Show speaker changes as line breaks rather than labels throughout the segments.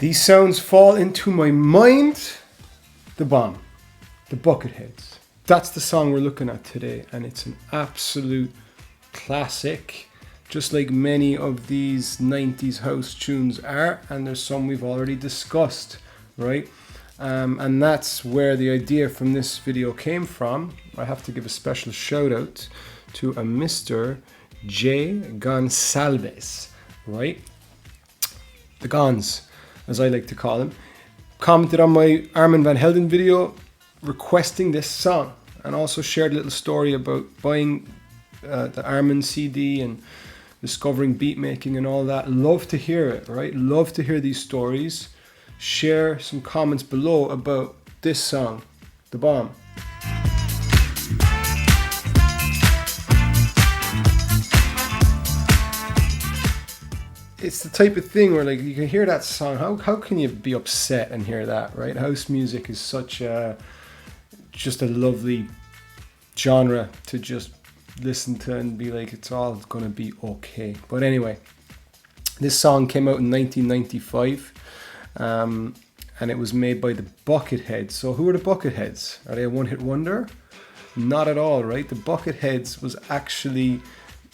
These sounds fall into my mind. The Bomb, the Bucketheads. That's the song we're looking at today, and it's an absolute classic, just like many of these 90s house tunes are, and there's some we've already discussed, right? And that's where the idea from this video came from. I have to give a special shout out to a Mr. J. Gonzalez, right? The Gons, as I like to call him, commented on my Armin van Helden video requesting this song, and also shared a little story about buying the Armin CD and discovering beat making and all that. Love to hear it, right? Love to hear these stories. Share some comments below about this song, The Bomb. It's the type of thing where, like, you can hear that song. How can you be upset and hear that, right? House music is such just a lovely genre to just listen to and be like, it's all gonna be okay. But anyway, this song came out in 1995, and it was made by the Bucketheads. So who are the Bucketheads? Are they a one-hit wonder? Not at all, right? The Bucketheads was actually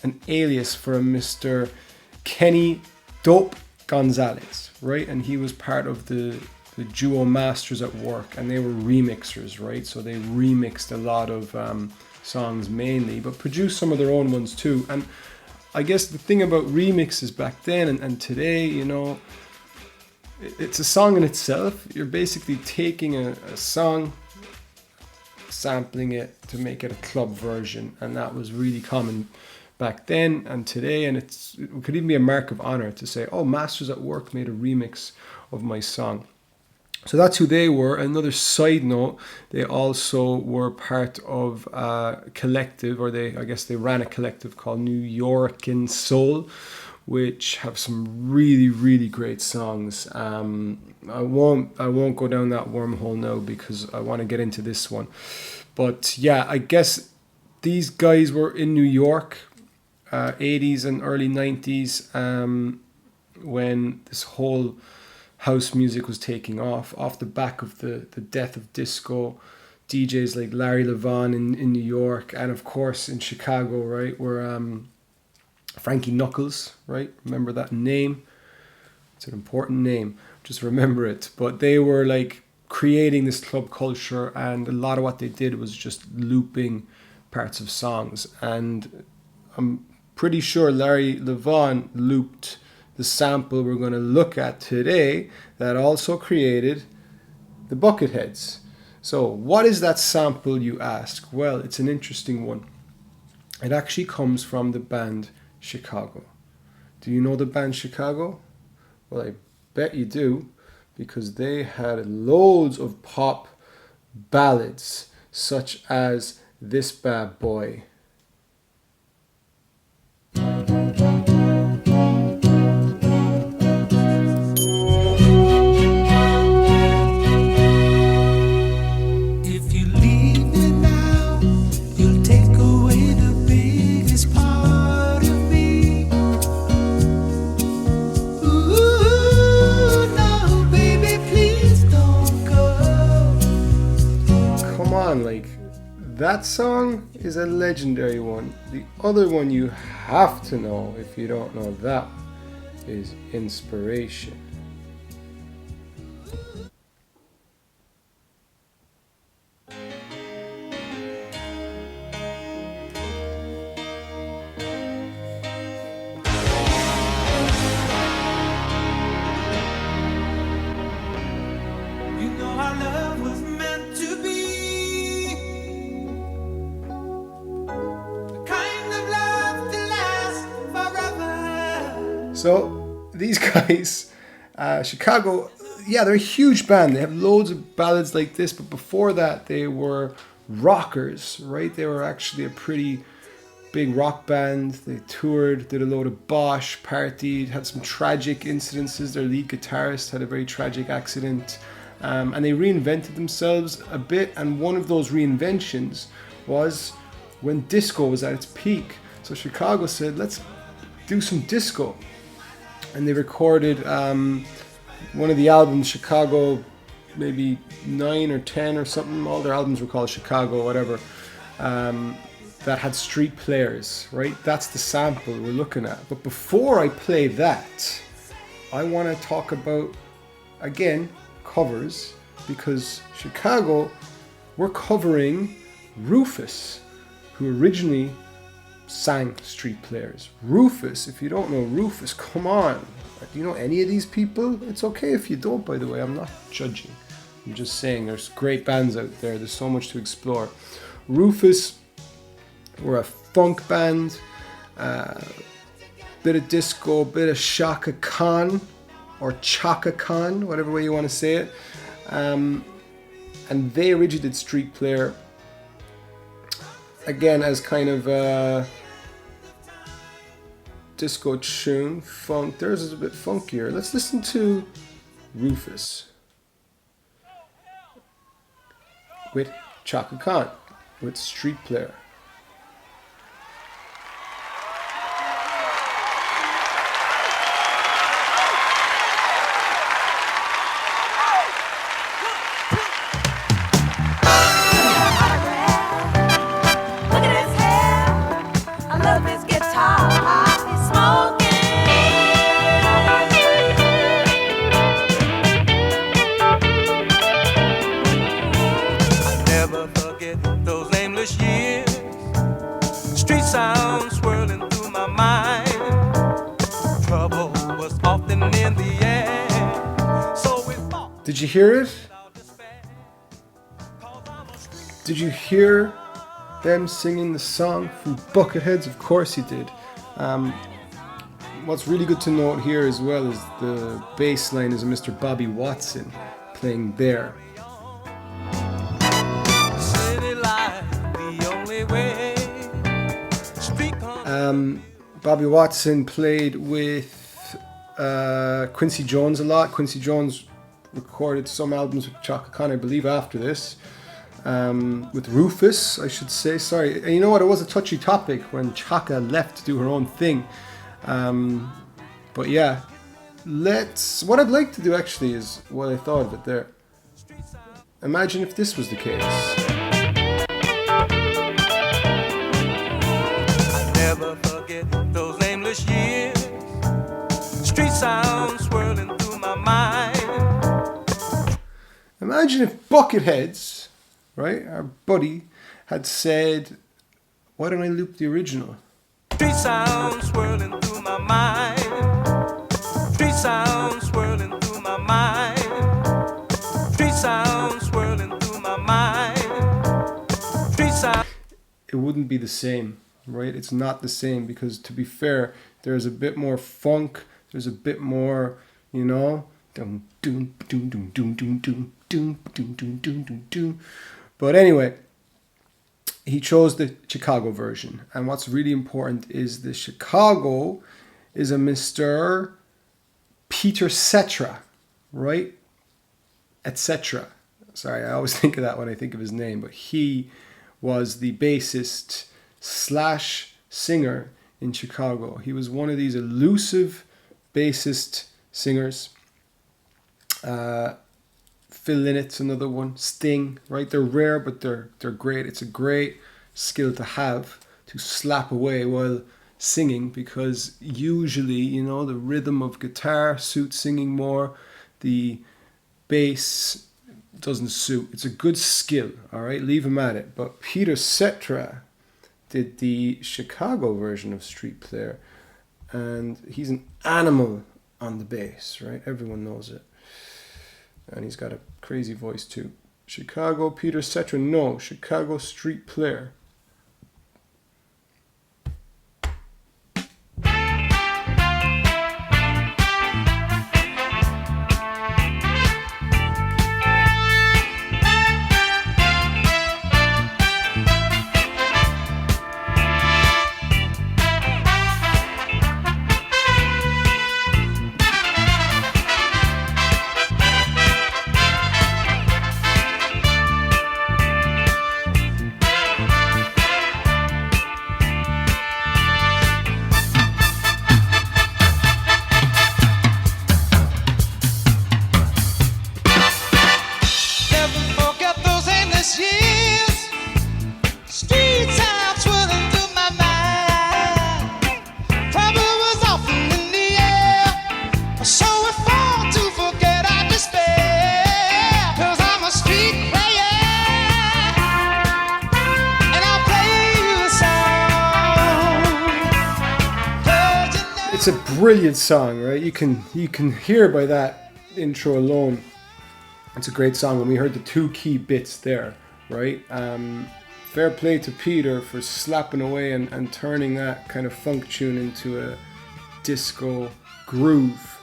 an alias for a Mr. Kenny Dope Gonzalez, right? And he was part of the duo Masters at Work, and they were remixers, right? So they remixed a lot of songs mainly, but produced some of their own ones too. And I guess the thing about remixes back then and today, you know, it's a song in itself. You're basically taking a song, sampling it to make it a club version, and that was really common back then and today, and it could even be a mark of honor to say, oh, Masters at Work made a remix of my song. So that's who they were. Another side note, they also were part of a collective, or I guess they ran a collective called New Yorkin Soul, which have some really, really great songs. I won't go down that wormhole now because I want to get into this one. But yeah, I guess these guys were in New York, 80s and early 90s, when this whole house music was taking off the back of the death of disco. DJs like Larry Levan in New York, and of course in Chicago, right, were Frankie Knuckles, right? Remember that name? It's an important name. Just remember it. But they were like creating this club culture, and a lot of what they did was just looping parts of songs. And I'm pretty sure Larry Levan looped the sample we're going to look at today that also created the Bucketheads. So what is that sample, you ask? Well, it's an interesting one. It actually comes from the band Chicago. Do you know the band Chicago? Well, I bet you do, because they had loads of pop ballads such as this bad boy. Like, that song is a legendary one. The other one you have to know, if you don't know that, is Inspiration. So these guys, Chicago, yeah, they're a huge band. They have loads of ballads like this, but before that they were rockers, right? They were actually a pretty big rock band. They toured, did a load of Bosch, partied, had some tragic incidences. Their lead guitarist had a very tragic accident, and they reinvented themselves a bit, and one of those reinventions was when disco was at its peak. So Chicago said, let's do some disco. And they recorded one of the albums, Chicago, maybe 9 or 10 or something. All their albums were called Chicago or whatever. That had street players, right? That's the sample we're looking at. But before I play that, I want to talk about, again, covers, because Chicago, we're covering Rufus, who originally sang Street Players. Rufus, if you don't know Rufus, come on. Do you know any of these people? It's okay if you don't, by the way. I'm not judging. I'm just saying there's great bands out there. There's so much to explore. Rufus were a funk band, bit of disco, bit of Shaka Khan, or Chaka Khan, whatever way you want to say it. And they originally did Street Player, again, as kind of a disco tune, funk. Theirs is a bit funkier. Let's listen to Rufus with Chaka Khan, with Street Player. Did you hear it? Did you hear them singing the song from Bucketheads? Of course you did. What's really good to note here as well is the bass line is a Mr. Bobby Watson playing there. Bobby Watson played with Quincy Jones a lot. Quincy Jones recorded some albums with Chaka Khan, I believe, after this. With Rufus, I should say. Sorry. And you know what? It was a touchy topic when Chaka left to do her own thing. But yeah, what I'd like to do actually is what I thought of it there. Imagine if this was the case.
I never forget those nameless years. Street sounds swirling through my mind.
Imagine if Bucketheads, right, our buddy, had said, why don't I loop the original?
Street sounds swirling through my mind. Street sounds swirling through my mind. Street sounds swirling through my mind. Street sounds.
It wouldn't be the same, right? It's not the same because, to be fair, there's a bit more funk. There's a bit more, you know, dum dum dum dum dum dum dum dum dum dum dum dum. But anyway, he chose the Chicago version, and what's really important is the Chicago is a Mr. Peter Cetera, right? Etc. Sorry, I always think of that when I think of his name, but he was the bassist / singer in Chicago. He was one of these elusive bassist singers. Phil Lynnett's another one. Sting, right? They're rare, but they're great. It's a great skill to have, to slap away while singing, because usually, you know, the rhythm of guitar suits singing more. The bass doesn't suit. It's a good skill, all right? Leave him at it. But Peter Cetera did the Chicago version of Street Player, and he's an animal on the bass, right? Everyone knows it. And he's got a crazy voice too. Chicago Peter Cetera, no, Chicago Street Player. It's a brilliant song, right? You can hear by that intro alone. It's a great song. When we heard the two key bits there, right? Fair play to Peter for slapping away and turning that kind of funk tune into a disco groove,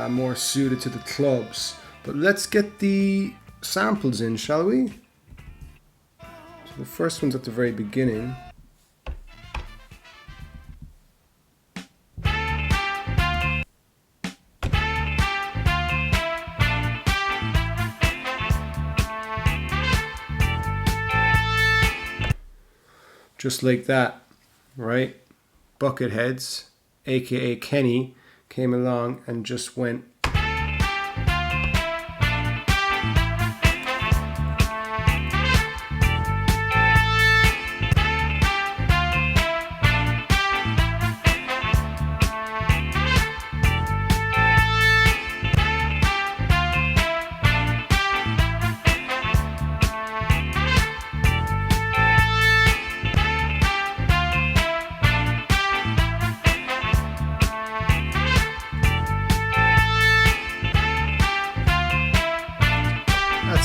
more suited to the clubs. But let's get the samples in, shall we? So the first one's at the very beginning. Just like that, right? Bucketheads, aka Kenny, came along and just went.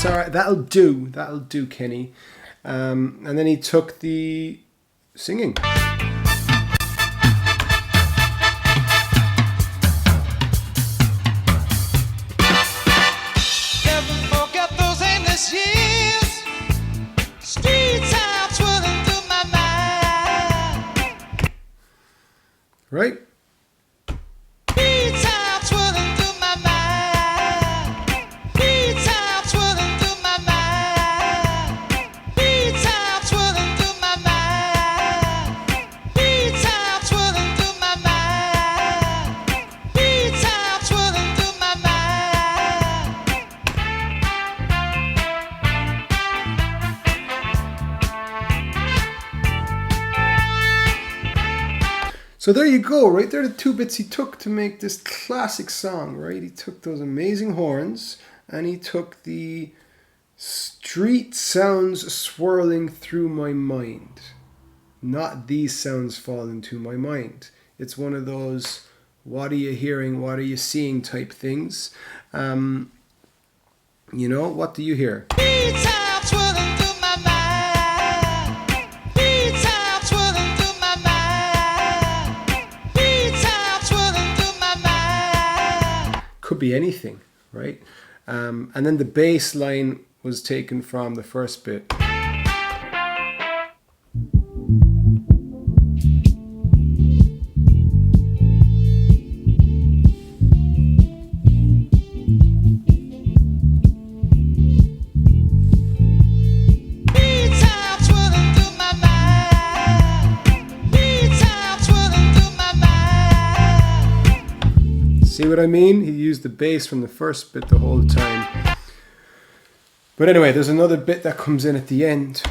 All right, that'll do, Kenny. And then he took the singing.
Never forget those endless years. Street time swirling through my mind.
Right? So there you go, right? There are the two bits he took to make this classic song, right? He took those amazing horns and he took the street sounds swirling through my mind. Not these sounds fall into my mind. It's one of those, what are you hearing, what are you seeing type things. You know, what do you hear? Could be anything, right? And then the bass line was taken from the first bit. See what I mean? He used the bass from the first bit the whole time. But anyway, there's another bit that comes in at the end.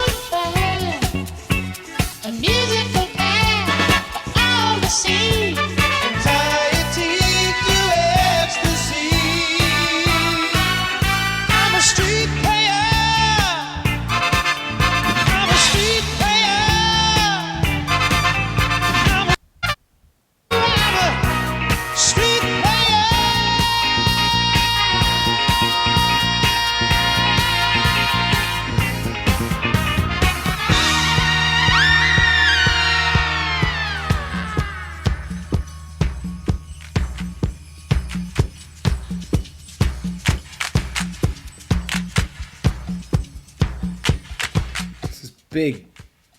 Big,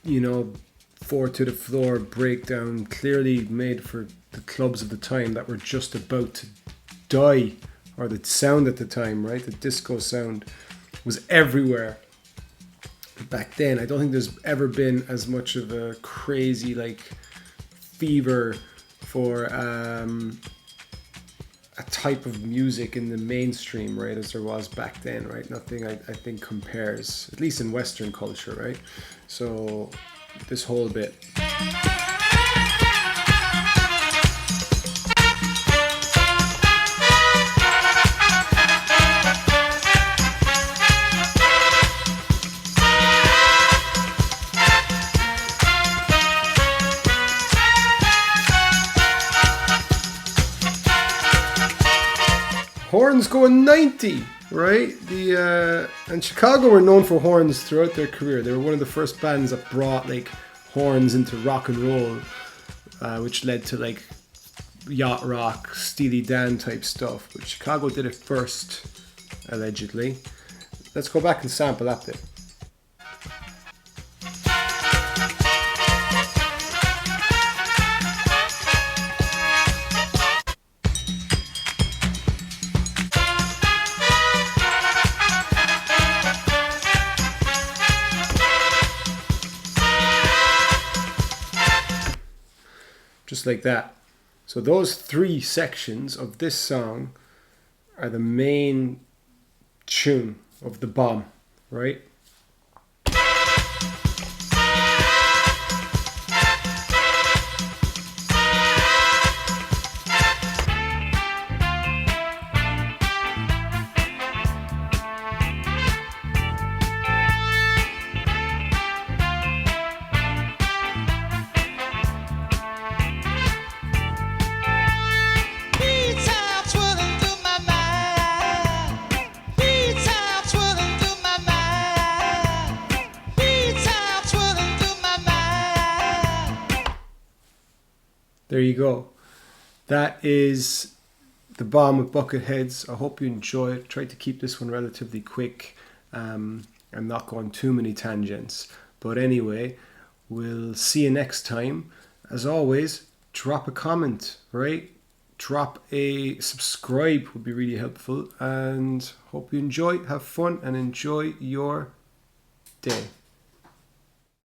you know, 4 to the floor breakdown, clearly made for the clubs of the time that were just about to die, or the sound at the time, right? The disco sound was everywhere back then. I don't think there's ever been as much of a crazy like fever for a type of music in the mainstream, right, as there was back then, right? Nothing I think compares, at least in Western culture, right? So this whole bit. horns going 90, right? And Chicago were known for horns throughout their career. They were one of the first bands that brought like horns into rock and roll, which led to like yacht rock, Steely Dan type stuff. But Chicago did it first, allegedly. Let's go back and sample that bit. Just like that. So those three sections of this song are the main tune of the bomb, right? There you go. That is the bomb with Bucketheads. I hope you enjoy it. Tried to keep this one relatively quick. I'm not going too many tangents. But anyway, we'll see you next time. As always, drop a comment, right? Drop a subscribe would be really helpful. And hope you enjoy, have fun, and enjoy your day.